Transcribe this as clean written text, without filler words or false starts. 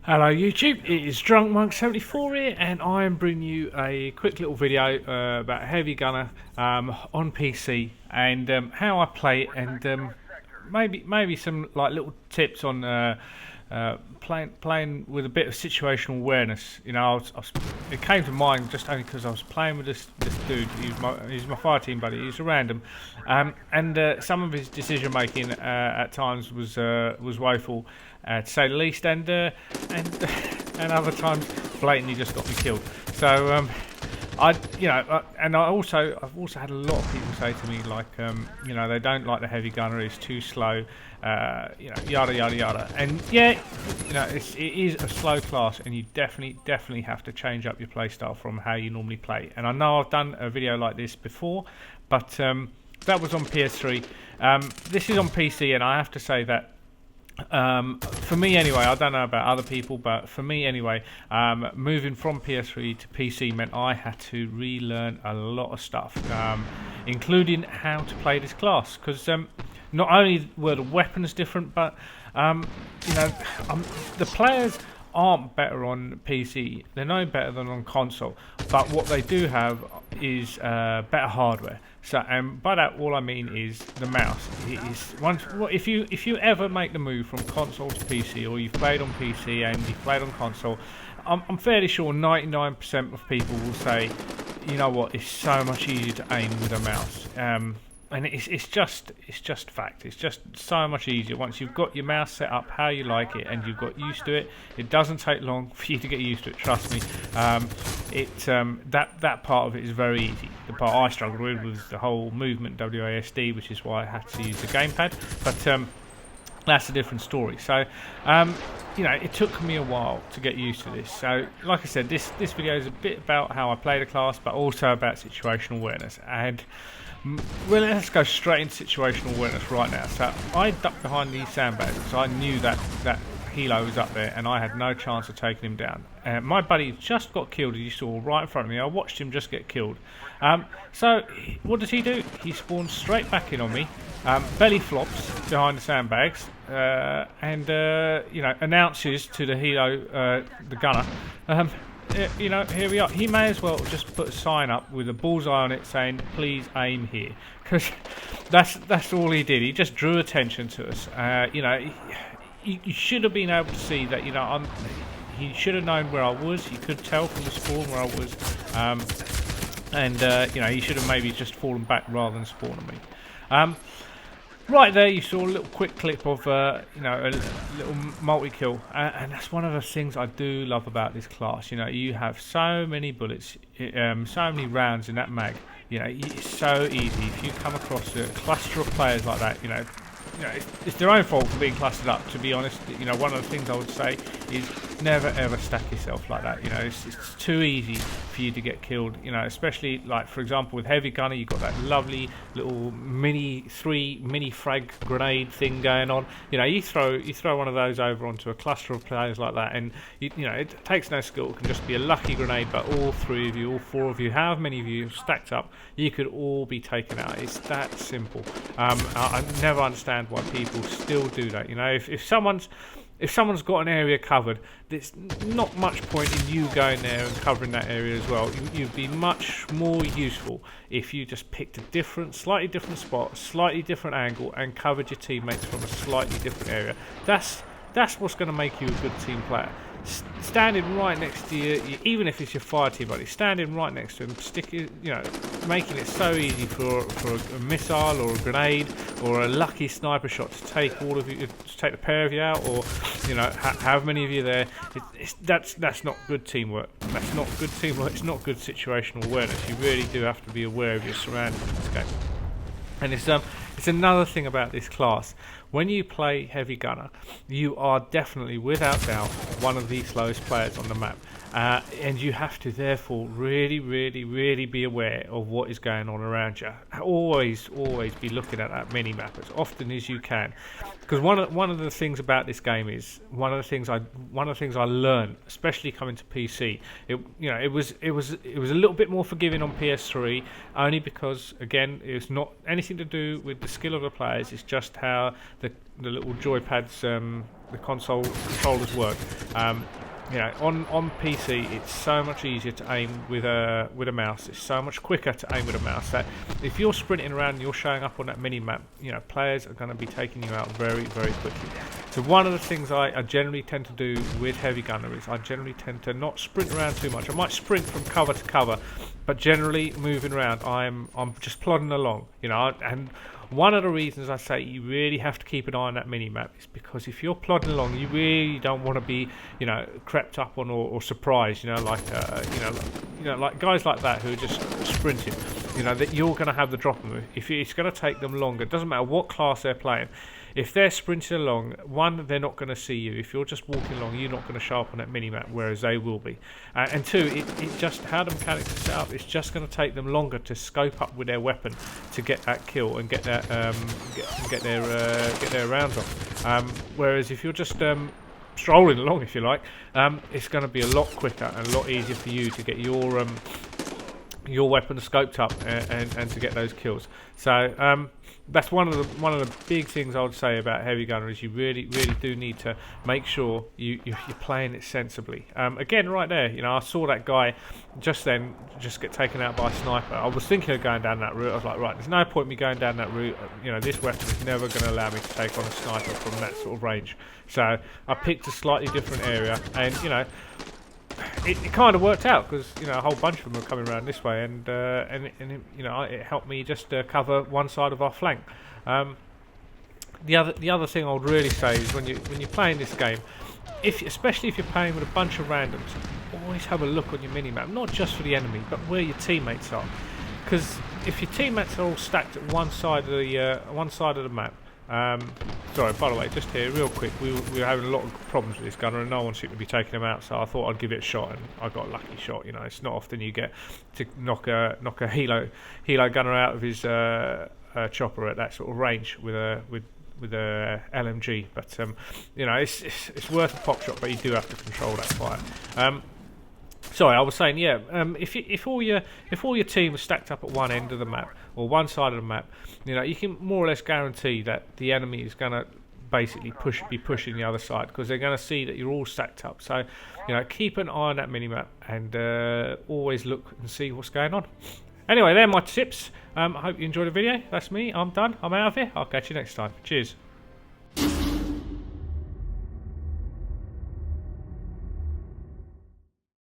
Hello YouTube, it is Drunk Monk 74 here, and I am bringing you a quick little video about Heavy Gunner on PC and how I play it, and maybe some like little tips on playing with a bit of situational awareness. You know, it came to mind just only because I was playing with this dude. He's my fire team buddy. He's a random, and some of his decision making at times was woeful, to say the least, and and other times blatantly just got me killed. So I've also had a lot of people say to me like, they don't like the heavy gunner, it's too slow, yada yada yada. And yeah, it is a slow class, and you definitely have to change up your playstyle from how you normally play. And I know I've done a video like this before, but that was on PS3. This is on PC, and I have to say that for me anyway, I don't know about other people, but for me anyway, moving from PS3 to PC meant I had to relearn a lot of stuff, including how to play this class, because not only were the weapons different, but the players aren't better on PC, they're no better than on console, but what they do have is better hardware. So, by that, all I mean is the mouse. If you ever make the move from console to PC, or you've played on PC and you've played on console, I'm fairly sure 99% of people will say, you know what, it's so much easier to aim with a mouse. And it's just fact. It's just so much easier once you've got your mouse set up how you like it and you've got used to it. It doesn't take long for you to get used to it. Trust me. That part of it is very easy. The part I struggled with was the whole movement WASD, which is why I had to use the gamepad. But that's a different story. So it took me a while to get used to this. So like I said, this video is a bit about how I play the class, but also about situational awareness. And well, let's go straight into situational awareness right now. So I ducked behind these sandbags because I knew that helo was up there and I had no chance of taking him down. My buddy just got killed, as you saw right in front of me. I watched him just get killed. So what does he do? He spawns straight back in on me, belly flops behind the sandbags, and announces to the helo, the gunner, here we are. He may as well just put a sign up with a bullseye on it saying, "Please aim here," because that's all he did. He just drew attention to us. You should have been able to see that. He should have known where I was. He could tell from the spawn where I was, he should have maybe just fallen back rather than spawning me. Right there, you saw a little quick clip of a little multi-kill, and that's one of the things I do love about this class. You have so many bullets, so many rounds in that mag. It's so easy if you come across a cluster of players like that. It's their own fault for being clustered up, to be honest. One of the things I would say is never ever stack yourself like that. It's too easy for you to get killed. Especially like, for example, with heavy gunner, you've got that lovely little mini frag grenade thing going on. You throw one of those over onto a cluster of players like that, and it takes no skill. It can just be a lucky grenade, but all three of you, all four of you, however many of you stacked up, you could all be taken out. It's that simple. I never understand why people still do that. If someone's got an area covered, there's not much point in you going there and covering that area as well. You'd be much more useful if you just picked a slightly different spot, slightly different angle, and covered your teammates from a slightly different area. That's what's going to make you a good team player. Standing right next to you, even if it's your fire team buddy, standing right next to him, making it so easy for a missile or a grenade or a lucky sniper shot to take all of you, to take the pair of you out, or however many of you there. That's not good teamwork. That's not good teamwork. It's not good situational awareness. You really do have to be aware of your surroundings in this game. And it's another thing about this class. When you play heavy gunner, you are definitely, without doubt, one of the slowest players on the map, and you have to therefore really be aware of what is going on around you. Always be looking at that mini map as often as you can, because one of the things about this game is one of the things I learned, especially coming to PC. It was a little bit more forgiving on PS3, only because again it's not anything to do with the skill of the players. It's just how the little joypads, the console controllers work. You know, on PC it's so much easier to aim with a mouse. It's so much quicker to aim with a mouse that if you're sprinting around and you're showing up on that mini map, you know, players are going to be taking you out very, very quickly. So one of the things I generally tend to do with heavy gunner is I generally tend to not sprint around too much. I might sprint from cover to cover, but generally moving around, I'm just plodding along, you know. And one of the reasons I say you really have to keep an eye on that mini-map is because if you're plodding along, you really don't want to be, you know, crept up on or surprised, you know, like like guys like that who are just sprinting, you know, that you're going to have the drop move. If it's going to take them longer, it doesn't matter what class they're playing. If they're sprinting along, one, they're not going to see you. If you're just walking along, you're not going to show up on that mini-map, whereas they will be. And two, it just, how the mechanics are set up, it's just going to take them longer to scope up with their weapon to get that kill and get that get their rounds off. Whereas if you're just strolling along, if you like, it's going to be a lot quicker and a lot easier for you to get your weapon scoped up and to get those kills. So that's one of the big things I would say about heavy gunner is you really do need to make sure you're playing it sensibly. Again, right there, you know, I saw that guy just get taken out by a sniper. I was thinking of going down that route. I was like, right, there's no point me going down that route. You know, this weapon is never going to allow me to take on a sniper from that sort of range. So I picked a slightly different area, and you know, it kind of worked out because, you know, a whole bunch of them were coming around this way, and you know, it helped me just cover one side of our flank. The other thing I would really say is when you're playing this game, especially if you're playing with a bunch of randoms, always have a look on your minimap, not just for the enemy, but where your teammates are. Because if your teammates are all stacked at one side of the map. Sorry, by the way, just here, real quick, we were having a lot of problems with this gunner and no one seemed to be taking him out, so I thought I'd give it a shot, and I got a lucky shot. You know, it's not often you get to knock a helo gunner out of his chopper at that sort of range with a LMG, but you know, it's worth a pop shot, but you do have to control that fire. Sorry, I was saying, yeah. If all your team is stacked up at one end of the map or one side of the map, you know, you can more or less guarantee that the enemy is going to basically be pushing the other side because they're going to see that you're all stacked up. So, you know, keep an eye on that minimap and always look and see what's going on. Anyway, they're my tips. I hope you enjoyed the video. That's me. I'm done. I'm out of here. I'll catch you next time. Cheers.